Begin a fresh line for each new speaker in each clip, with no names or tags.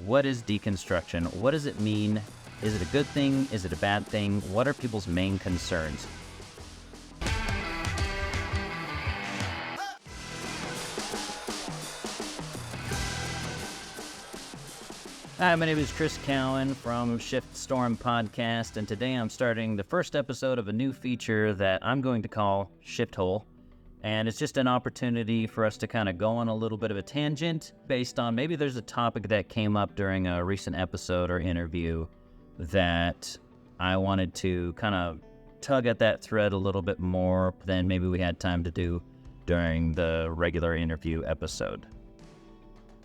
What is deconstruction? What does it mean? Is it a good thing? Is it a bad thing? What are people's main concerns? Hi, my name is Chris Cowan from ShiftStorm Podcast, and today I'm starting the first episode of a new feature that I'm going to call ShiftHole. And it's just an opportunity for us to kind of go on a little bit of a tangent based on maybe there's a topic that came up during a recent episode or interview that I wanted to kind of tug at that thread a little bit more than maybe we had time to do during the regular interview episode.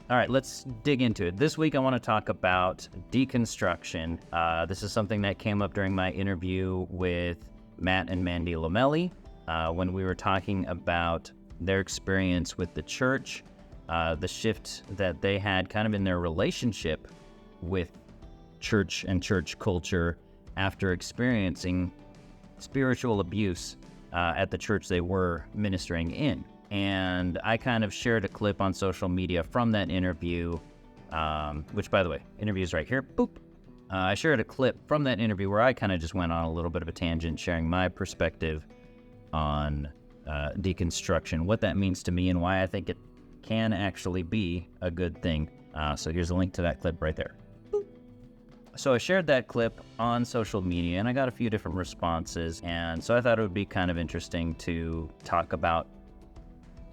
All right, let's dig into it. This week I want to talk about deconstruction. This is something that came up during my interview with Matt and Mandy Lamelli when we were talking about their experience with the church, the shift that they had kind of in their relationship with church and church culture after experiencing spiritual abuse at the church they were ministering in. And I kind of shared a clip on social media from that interview, which, by the way, interview is right here. Boop. I shared a clip from that interview where I kind of just went on a little bit of a tangent, sharing my perspective on deconstruction, what that means to me, and why I think it can actually be a good thing. So here's a link to that clip right there. Boop. So I shared that clip on social media, and I got a few different responses. And so I thought it would be kind of interesting to talk about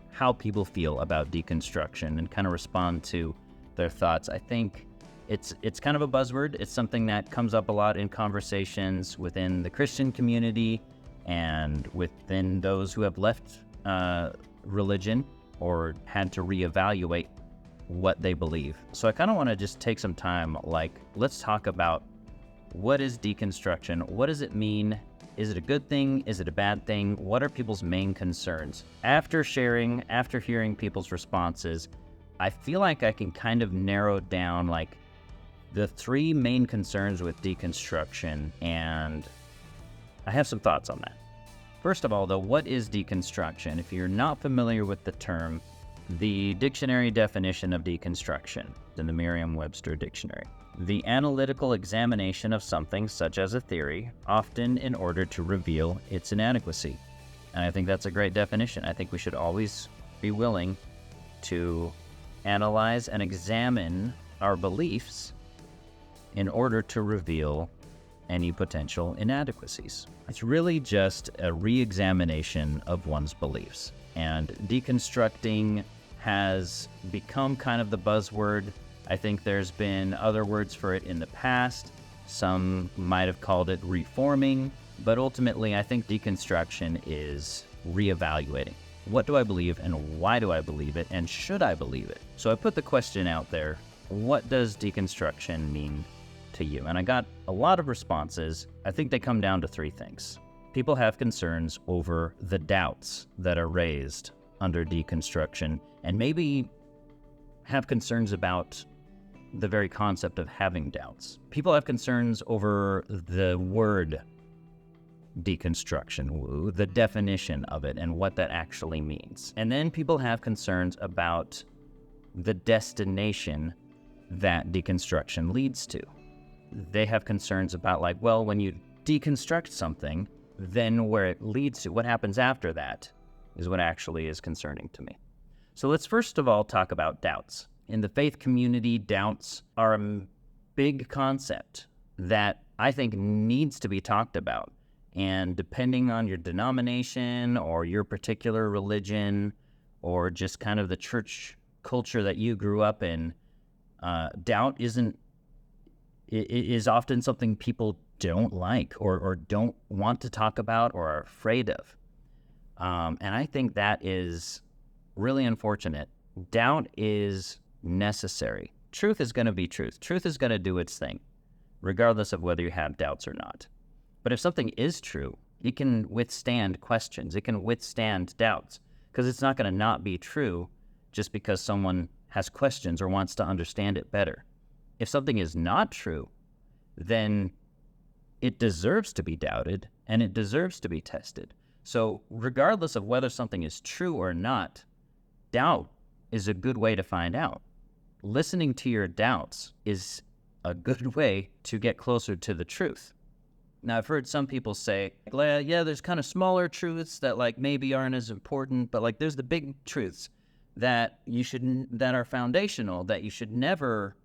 how people feel about deconstruction and kind of respond to their thoughts. I think it's kind of a buzzword. It's something that comes up a lot in conversations within the Christian community and within those who have left religion or had to reevaluate what they believe. So I kind of want to just take some time, let's talk about what is deconstruction? What does it mean? Is it a good thing? Is it a bad thing? What are people's main concerns? After hearing people's responses, I feel like I can kind of narrow down the three main concerns with deconstruction, and I have some thoughts on that. First of all, though, what is deconstruction? If you're not familiar with the term, the dictionary definition of deconstruction in the Merriam-Webster dictionary: the analytical examination of something, such as a theory, often in order to reveal its inadequacy. And I think that's a great definition. I think we should always be willing to analyze and examine our beliefs in order to reveal any potential inadequacies. It's really just a re-examination of one's beliefs. And deconstructing has become kind of the buzzword. I think there's been other words for it in the past. Some might have called it reforming, but ultimately I think deconstruction is reevaluating. What do I believe and why do I believe it, and should I believe it? So I put the question out there, what does deconstruction mean to you? And I got a lot of responses. I think they come down to three things. People have concerns over the doubts that are raised under deconstruction, and maybe have concerns about the very concept of having doubts. People have concerns over the word deconstruction, the definition of it, and what that actually means. And then people have concerns about the destination that deconstruction leads to. They have concerns about when you deconstruct something, then where it leads to, what happens after that, is what actually is concerning to me. So let's first of all talk about doubts. In the faith community, doubts are a big concept that I think needs to be talked about. And depending on your denomination or your particular religion or just kind of the church culture that you grew up in, doubt is often something people don't like or don't want to talk about or are afraid of. And I think that is really unfortunate. Doubt is necessary. Truth is going to be truth. Truth is going to do its thing, regardless of whether you have doubts or not. But if something is true, it can withstand questions. It can withstand doubts, because it's not going to not be true just because someone has questions or wants to understand it better. If something is not true, then it deserves to be doubted and it deserves to be tested. So regardless of whether something is true or not, doubt is a good way to find out, listening to your doubts is a good way to get closer to the truth. Now, I've heard some people say, yeah, there's kind of smaller truths that like maybe aren't as important, but like there's the big truths that that are foundational, that you should never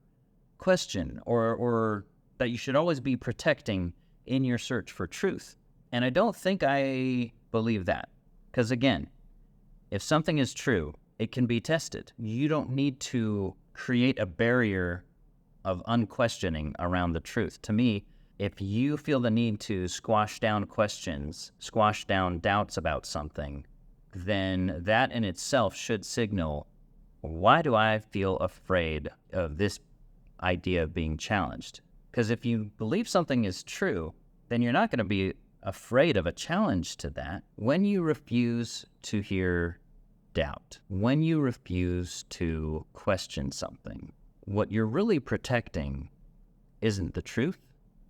question or that you should always be protecting in your search for truth. And I don't think I believe that. Because again, if something is true, it can be tested. You don't need to create a barrier of unquestioning around the truth. To me, if you feel the need to squash down questions, squash down doubts about something, then that in itself should signal, why do I feel afraid of this idea of being challenged? Because if you believe something is true, then you're not going to be afraid of a challenge to that. When you refuse to hear doubt, when you refuse to question something, what you're really protecting isn't the truth.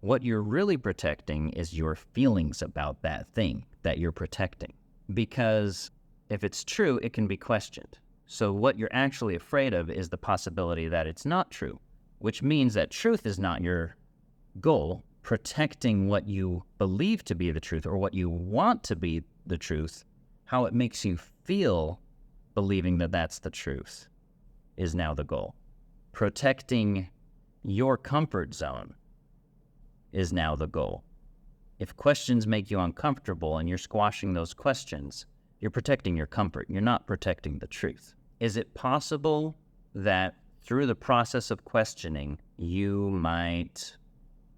What you're really protecting is your feelings about that thing that you're protecting. Because if it's true, it can be questioned. So what you're actually afraid of is the possibility that it's not true, which means that truth is not your goal. Protecting what you believe to be the truth or what you want to be the truth, how it makes you feel believing that that's the truth, is now the goal. Protecting your comfort zone is now the goal. If questions make you uncomfortable and you're squashing those questions, you're protecting your comfort. You're not protecting the truth. Is it possible that through the process of questioning, you might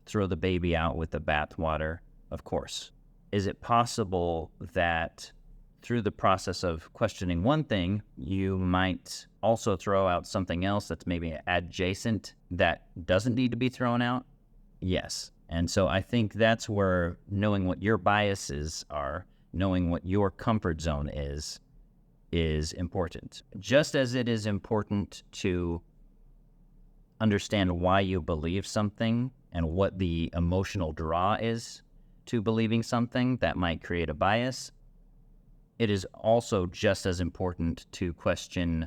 throw the baby out with the bathwater? Of course. Is it possible that through the process of questioning one thing, you might also throw out something else that's maybe adjacent that doesn't need to be thrown out? Yes. And so I think that's where knowing what your biases are, knowing what your comfort zone is important. Just as it is important to understand why you believe something and what the emotional draw is to believing something that might create a bias, it is also just as important to question,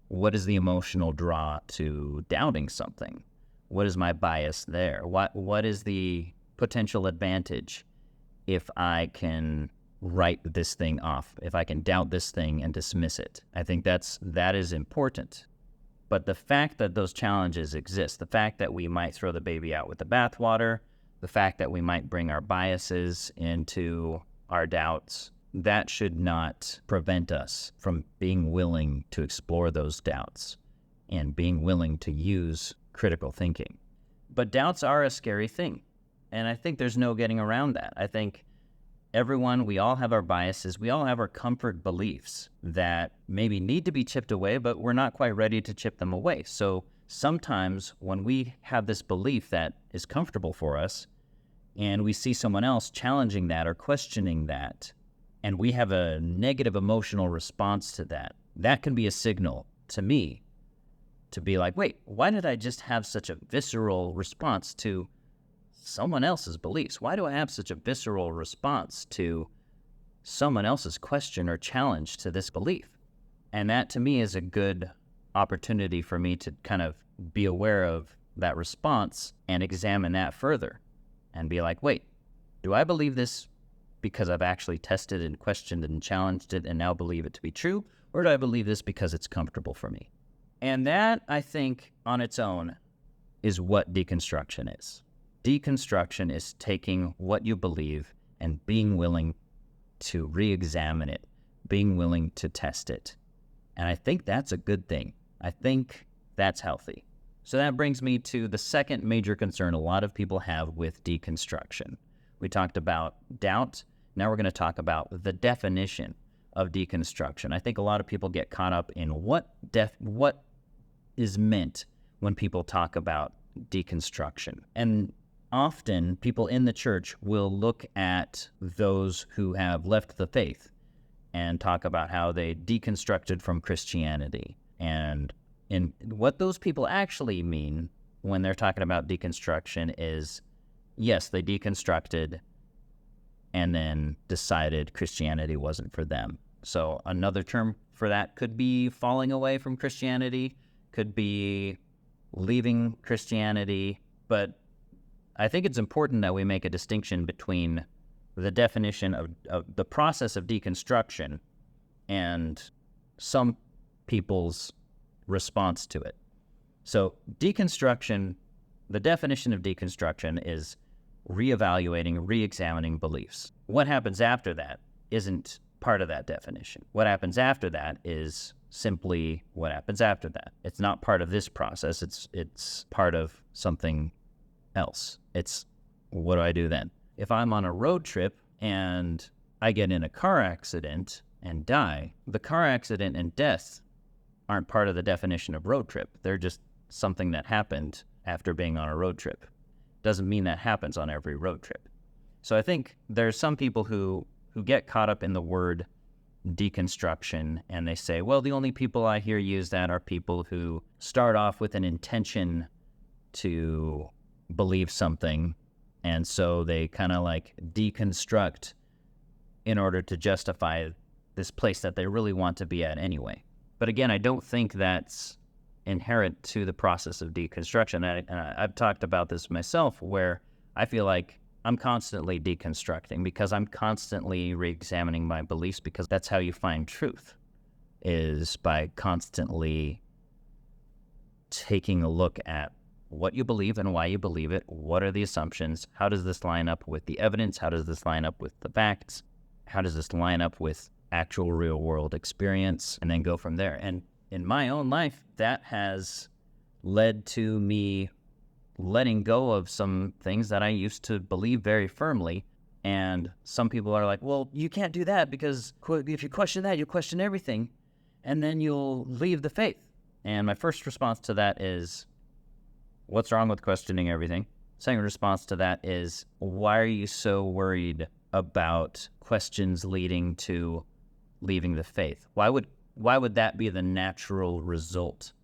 what is the emotional draw to doubting something? What is my bias there? What is the potential advantage if I can write this thing off, if I can doubt this thing and dismiss it? I think that is important. But the fact that those challenges exist, the fact that we might throw the baby out with the bathwater, the fact that we might bring our biases into our doubts, that should not prevent us from being willing to explore those doubts and being willing to use critical thinking. But doubts are a scary thing, and I think there's no getting around that. I think we all have our biases, we all have our comfort beliefs that maybe need to be chipped away, but we're not quite ready to chip them away. So sometimes when we have this belief that is comfortable for us, and we see someone else challenging that or questioning that, and we have a negative emotional response to that, that can be a signal to me to be like, wait, why did I just have such a visceral response to someone else's beliefs? Why do I have such a visceral response to someone else's question or challenge to this belief? And that to me is a good opportunity for me to kind of be aware of that response and examine that further and be like, wait, do I believe this because I've actually tested and questioned and challenged it and now believe it to be true? Or do I believe this because it's comfortable for me? And that, I think, on its own is what deconstruction is. Deconstruction is taking what you believe and being willing to re-examine it, being willing to test it. And I think that's a good thing. I think that's healthy. So that brings me to the second major concern a lot of people have with deconstruction. We talked about doubt. Now we're going to talk about the definition of deconstruction. I think a lot of people get caught up in what is meant when people talk about deconstruction. And often people in the church will look at those who have left the faith and talk about how they deconstructed from Christianity. And what those people actually mean when they're talking about deconstruction is, yes, they deconstructed and then decided Christianity wasn't for them. So another term for that could be falling away from Christianity, could be leaving Christianity, but I think it's important that we make a distinction between the definition of the process of deconstruction and some people's response to it. So deconstruction, the definition of deconstruction is reevaluating, re-examining beliefs. What happens after that isn't part of that definition. What happens after that is simply what happens after that. It's not part of this process. It's part of something else. It's, what do I do then? If I'm on a road trip and I get in a car accident and die, the car accident and death aren't part of the definition of road trip. They're just something that happened after being on a road trip. Doesn't mean that happens on every road trip. So I think there's some people who get caught up in the word deconstruction, and they say, well, the only people I hear use that are people who start off with an intention to believe something, and so they kind of like deconstruct in order to justify this place that they really want to be at anyway. But again, I don't think that's inherent to the process of deconstruction. And I've talked about this myself, where I feel like I'm constantly deconstructing because I'm constantly re-examining my beliefs, because that's how you find truth, is by constantly taking a look at what you believe and why you believe it. What are the assumptions? How does this line up with the evidence? How does this line up with the facts? How does this line up with actual real world experience? And then go from there. And in my own life, that has led to me letting go of some things that I used to believe very firmly. And some people are like, well, you can't do that, because if you question that, you'll question everything, and then you'll leave the faith. And my first response to that is, what's wrong with questioning everything? Second response to that is, why are you so worried about questions leading to leaving the faith? Why would that be the natural result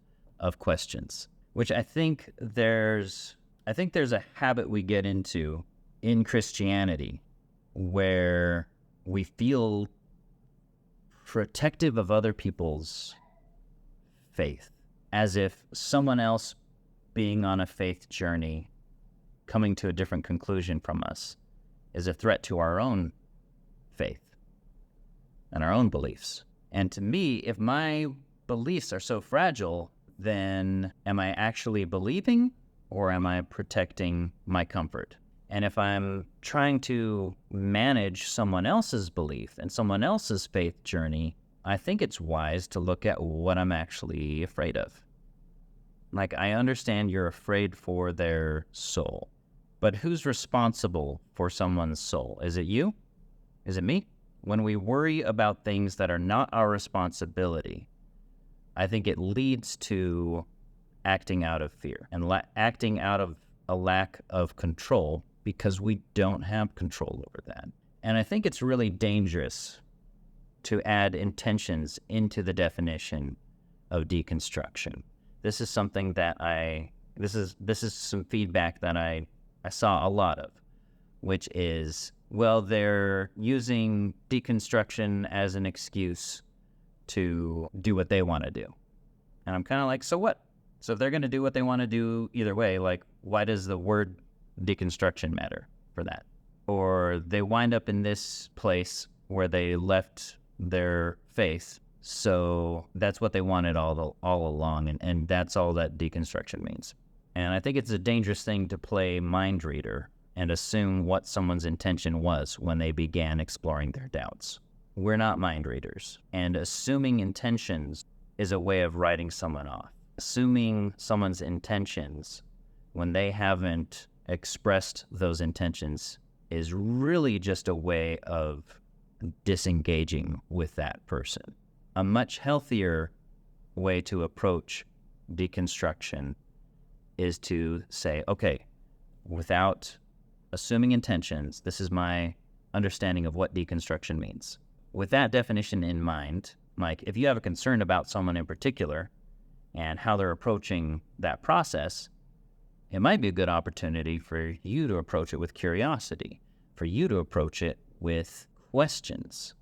of questions? Which I think there's a habit we get into in Christianity where we feel protective of other people's faith, as if someone else being on a faith journey, coming to a different conclusion from us, is a threat to our own faith and our own beliefs. And to me, if my beliefs are so fragile, then am I actually believing, or am I protecting my comfort? And if I'm trying to manage someone else's belief and someone else's faith journey, I think it's wise to look at what I'm actually afraid of. Like, I understand you're afraid for their soul, but who's responsible for someone's soul? Is it you? Is it me? When we worry about things that are not our responsibility, I think it leads to acting out of fear and acting out of a lack of control, because we don't have control over that. And I think it's really dangerous to add intentions into the definition of deconstruction. This is something that this is some feedback that I saw a lot of, which is, well, they're using deconstruction as an excuse to do what they want to do. And I'm kind of like, so what? So if they're going to do what they want to do either way, like, why does the word deconstruction matter for that? Or they wind up in this place where they left their faith, so that's what they wanted all along, and that's all that deconstruction means. And I think it's a dangerous thing to play mind reader and assume what someone's intention was when they began exploring their doubts. We're not mind readers, and assuming intentions is a way of writing someone off. Assuming someone's intentions when they haven't expressed those intentions is really just a way of disengaging with that person. A much healthier way to approach deconstruction is to say, okay, without assuming intentions, this is my understanding of what deconstruction means. With that definition in mind, Mike, if you have a concern about someone in particular and how they're approaching that process, it might be a good opportunity for you to approach it with curiosity, for you to approach it with questions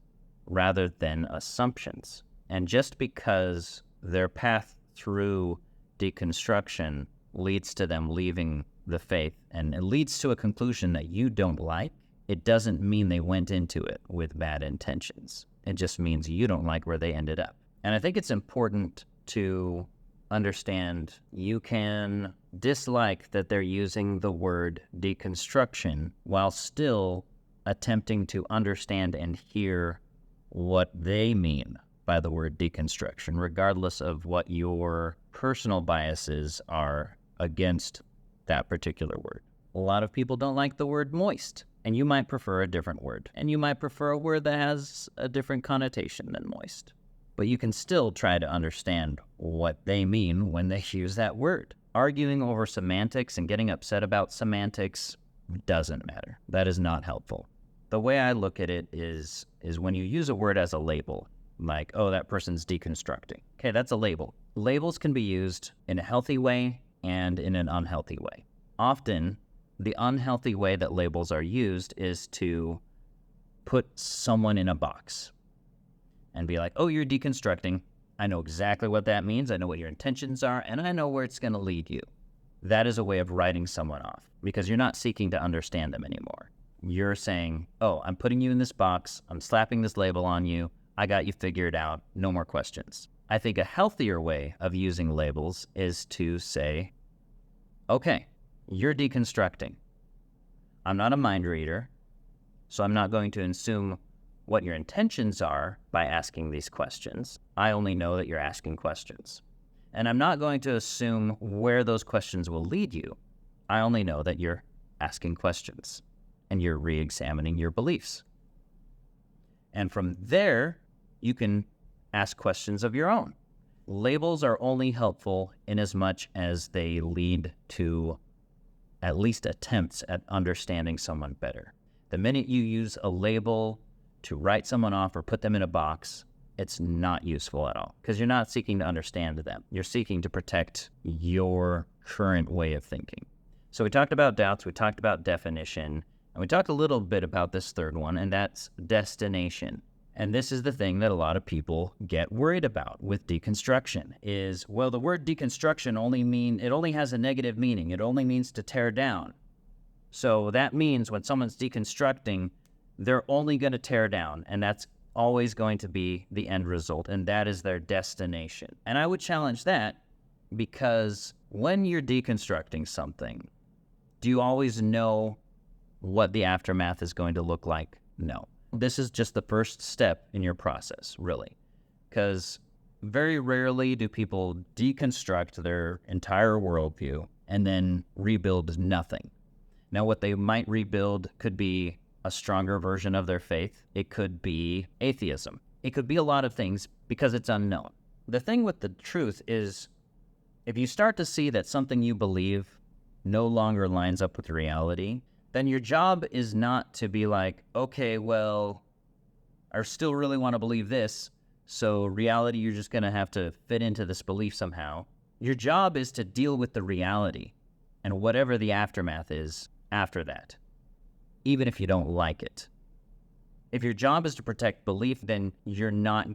rather than assumptions. And just because their path through deconstruction leads to them leaving the faith and it leads to a conclusion that you don't like, it doesn't mean they went into it with bad intentions. It just means you don't like where they ended up. And I think it's important to understand you can dislike that they're using the word deconstruction while still attempting to understand and hear what they mean by the word deconstruction, regardless of what your personal biases are against that particular word. A lot of people don't like the word moist, and you might prefer a different word, and you might prefer a word that has a different connotation than moist. But you can still try to understand what they mean when they use that word. Arguing over semantics and getting upset about semantics doesn't matter. That is not helpful. The way I look at it is when you use a word as a label, like, oh, that person's deconstructing. Okay, that's a label. Labels can be used in a healthy way and in an unhealthy way. Often, the unhealthy way that labels are used is to put someone in a box and be like, oh, you're deconstructing. I know exactly what that means. I know what your intentions are, and I know where it's going to lead you. That is a way of writing someone off because you're not seeking to understand them anymore. You're saying, oh, I'm putting you in this box. I'm slapping this label on you. I got you figured out. No more questions. I think a healthier way of using labels is to say, okay, you're deconstructing. I'm not a mind reader, so I'm not going to assume what your intentions are by asking these questions. I only know that you're asking questions. And I'm not going to assume where those questions will lead you. I only know that you're asking questions and you're re-examining your beliefs. And from there, you can ask questions of your own. Labels are only helpful in as much as they lead to at least attempts at understanding someone better. The minute you use a label to write someone off or put them in a box, it's not useful at all because you're not seeking to understand them. You're seeking to protect your current way of thinking. So we talked about doubts, we talked about definition, and we talked a little bit about this third one, and that's destination. And this is the thing that a lot of people get worried about with deconstruction is, well, the word deconstruction only has a negative meaning. It only means to tear down. So that means when someone's deconstructing, they're only going to tear down, and that's always going to be the end result, and that is their destination. And I would challenge that because when you're deconstructing something, do you always know what the aftermath is going to look like? No. This is just the first step in your process, really, because very rarely do people deconstruct their entire worldview and then rebuild nothing. Now, what they might rebuild could be a stronger version of their faith. It could be atheism. It could be a lot of things because it's unknown. The thing with the truth is, if you start to see that something you believe no longer lines up with reality, then your job is not to be like, okay, well, I still really want to believe this, so reality, you're just going to have to fit into this belief somehow. Your job is to deal with the reality and whatever the aftermath is after that, even if you don't like it. If your job is to protect belief, then you're not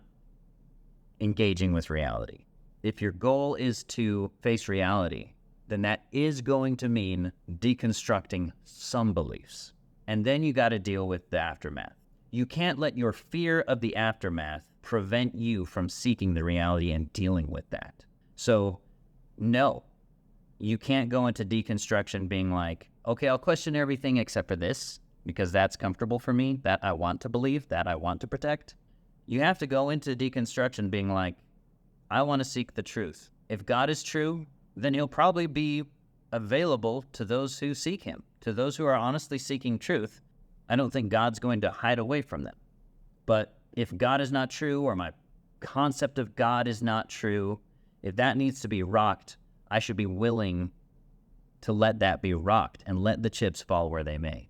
engaging with reality. If your goal is to face reality, then that is going to mean deconstructing some beliefs. And then you got to deal with the aftermath. You can't let your fear of the aftermath prevent you from seeking the reality and dealing with that. So, no, you can't go into deconstruction being like, okay, I'll question everything except for this, because that's comfortable for me, that I want to believe, that I want to protect. You have to go into deconstruction being like, I want to seek the truth. If God is true, then he'll probably be available to those who seek him, to those who are honestly seeking truth. I don't think God's going to hide away from them. But if God is not true, or my concept of God is not true, if that needs to be rocked, I should be willing to let that be rocked and let the chips fall where they may.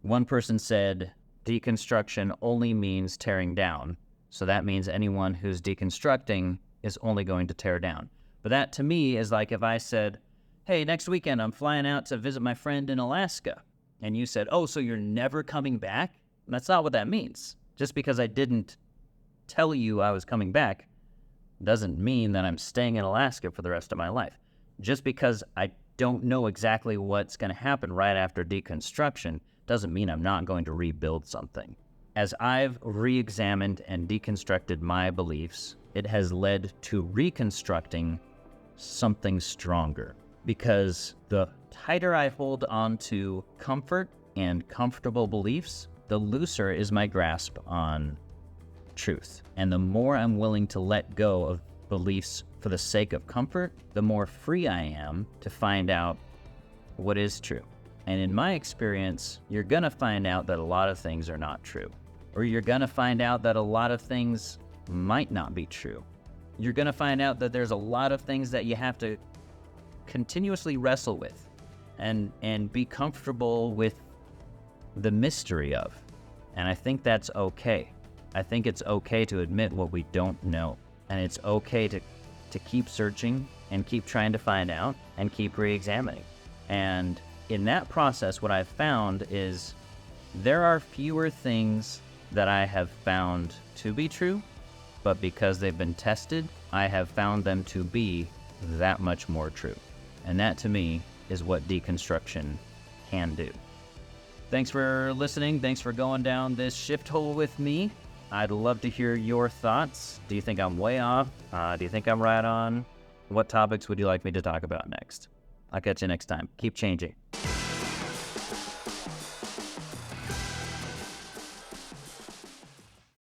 One person said, deconstruction only means tearing down. So that means anyone who's deconstructing is only going to tear down. But that to me is like if I said, hey, next weekend I'm flying out to visit my friend in Alaska. And you said, oh, so you're never coming back? And that's not what that means. Just because I didn't tell you I was coming back doesn't mean that I'm staying in Alaska for the rest of my life. just because I don't know exactly what's going to happen right after deconstruction doesn't mean I'm not going to rebuild something. As I've re-examined and deconstructed my beliefs, it has led to reconstructing something stronger, because the tighter I hold on to comfort and comfortable beliefs, the looser is my grasp on truth. And the more I'm willing to let go of beliefs for the sake of comfort, the more free I am to find out what is true. And in my experience, you're gonna find out that a lot of things are not true. Or you're gonna find out that a lot of things might not be true. You're gonna find out that there's a lot of things that you have to continuously wrestle with and be comfortable with the mystery of. And I think that's okay. I think it's okay to admit what we don't know. And it's okay to keep searching and keep trying to find out and keep re-examining. And in that process, what I've found is there are fewer things that I have found to be true, but because they've been tested, I have found them to be that much more true. And that, to me, is what deconstruction can do. Thanks for listening. Thanks for going down this shift hole with me. I'd love to hear your thoughts. Do you think I'm way off? Do you think I'm right on? What topics would you like me to talk about next? I'll catch you next time. Keep changing.